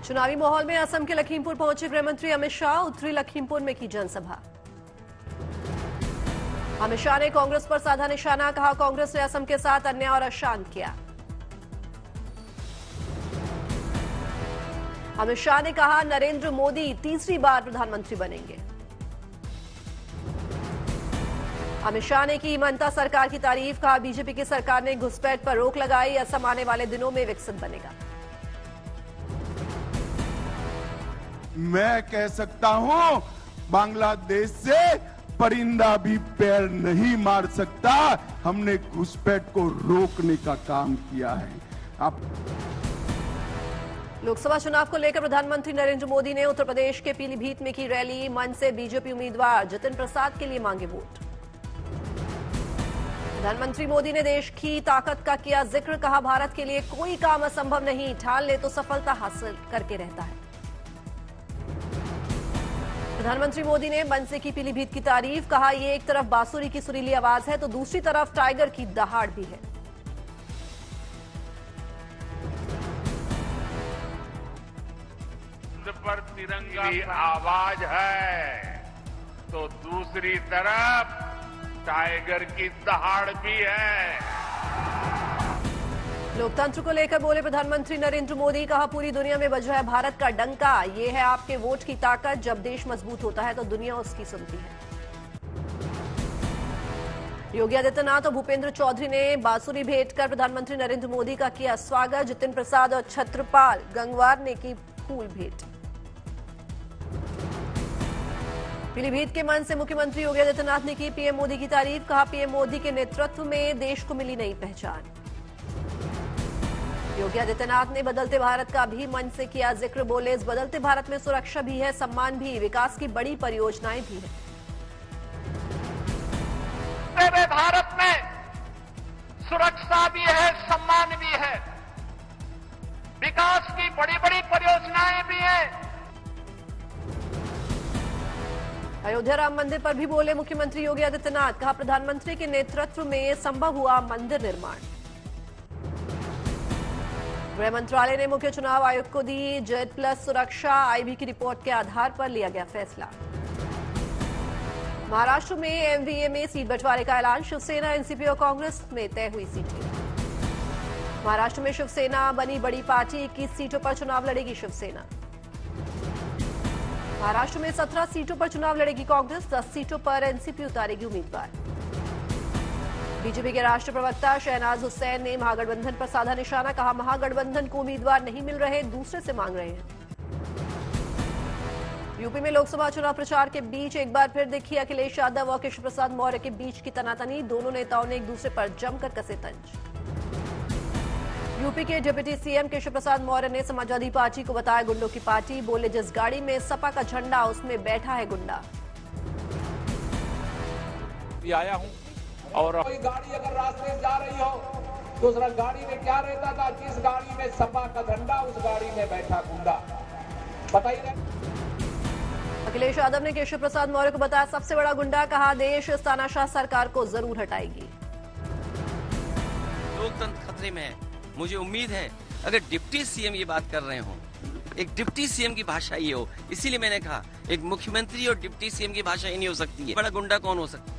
चुनावी माहौल में असम के लखीमपुर पहुंचे गृह मंत्री अमित शाह, उत्तरी लखीमपुर में की जनसभा। अमित शाह ने कांग्रेस पर साधा निशाना, कहा कांग्रेस ने असम के साथ अन्याय और अशांत किया। अमित शाह ने कहा नरेंद्र मोदी तीसरी बार प्रधानमंत्री बनेंगे। अमित शाह ने की ममता सरकार की तारीफ, कहा बीजेपी की सरकार ने घुसपैठ पर रोक लगाई, असम आने वाले दिनों में विकसित बनेगा। मैं कह सकता हूं बांग्लादेश से परिंदा भी पैर नहीं मार सकता। हमने घुसपैठ को रोकने का काम किया है। अब लोकसभा चुनाव को लेकर प्रधानमंत्री नरेंद्र मोदी ने उत्तर प्रदेश के पीलीभीत में की रैली, मंच से बीजेपी उम्मीदवार जितिन प्रसाद के लिए मांगे वोट। प्रधानमंत्री मोदी ने देश की ताकत का किया जिक्र, कहा भारत के लिए कोई काम असंभव नहीं, ठान ले तो सफलता हासिल करके रहता है। प्रधानमंत्री मोदी ने मंच से की पीलीभीत की तारीफ, कहा ये एक तरफ बांसुरी की सुरीली आवाज है तो दूसरी तरफ टाइगर की दहाड़ भी है। पर तिरंगा की आवाज है तो दूसरी तरफ टाइगर की दहाड़ भी है। लोकतंत्र को लेकर बोले प्रधानमंत्री नरेंद्र मोदी, कहा पूरी दुनिया में बजा है भारत का डंका, ये है आपके वोट की ताकत, जब देश मजबूत होता है तो दुनिया उसकी सुनती है। योगी आदित्यनाथ और भूपेंद्र चौधरी ने बांसुरी भेंट कर प्रधानमंत्री नरेंद्र मोदी का किया स्वागत, जितिन प्रसाद और छत्रपाल गंगवार ने की फूल भेंट। पीलीभीत के मंच से मुख्यमंत्री योगी आदित्यनाथ ने की पीएम मोदी की तारीफ, कहा पीएम मोदी के नेतृत्व में देश को मिली नई पहचान। योगी आदित्यनाथ ने बदलते भारत का भी मंच से किया जिक्र, बोले इस बदलते भारत में सुरक्षा भी है, सम्मान भी, विकास की बड़ी परियोजनाएं भी है। मेरे भारत में सुरक्षा भी है, सम्मान भी है, विकास की बड़ी बड़ी परियोजनाएं भी हैं। अयोध्या राम मंदिर पर भी बोले मुख्यमंत्री योगी आदित्यनाथ, कहा प्रधानमंत्री के नेतृत्व में संभव हुआ मंदिर निर्माण। गृह मंत्रालय ने मुख्य चुनाव आयुक्त को दी जेड प्लस सुरक्षा, आईबी की रिपोर्ट के आधार पर लिया गया फैसला। महाराष्ट्र में एमवीए में सीट बंटवारे का ऐलान, शिवसेना, एनसीपी और कांग्रेस में तय हुई सीटें। महाराष्ट्र में शिवसेना बनी बड़ी पार्टी, 21 सीटों पर चुनाव लड़ेगी शिवसेना। महाराष्ट्र में 17 सीटों पर चुनाव लड़ेगी कांग्रेस, 10 सीटों पर एनसीपी उतारेगी उम्मीदवार। बीजेपी के राष्ट्रीय प्रवक्ता शहनाज हुसैन ने महागठबंधन पर साधा निशाना, कहा महागठबंधन को उम्मीदवार नहीं मिल रहे, दूसरे से मांग रहे हैं। यूपी में लोकसभा चुनाव प्रचार के बीच एक बार फिर दिखी अखिलेश यादव और केशव प्रसाद मौर्य के बीच की तनातनी, दोनों नेताओं ने एक दूसरे पर जमकर कसे तंज। यूपी के डिप्टी सीएम केशव प्रसाद मौर्य ने समाजवादी पार्टी को बताया गुंडों की पार्टी, बोले जिस गाड़ी में सपा का झंडा उसमें बैठा है गुंडा। आया हूं और कोई गाड़ी अगर रास्ते से जा रही हो तो उस गाड़ी में क्या रहता था, जिस गाड़ी में सपा का झंडा उस गाड़ी में बैठा गुंडा, पता ही नहीं। अखिलेश यादव ने केशव प्रसाद मौर्य को बताया सबसे बड़ा गुंडा, कहा देश इस तानाशाह सरकार को जरूर हटाएगी। लोकतंत्र खतरे में है, मुझे उम्मीद है अगर डिप्टी सीएम ये बात कर रहे हो, एक डिप्टी सीएम की भाषा ये हो, इसीलिए मैंने कहा एक मुख्यमंत्री और डिप्टी सीएम की भाषा ही नहीं हो सकती है, बड़ा गुंडा कौन हो सकता है।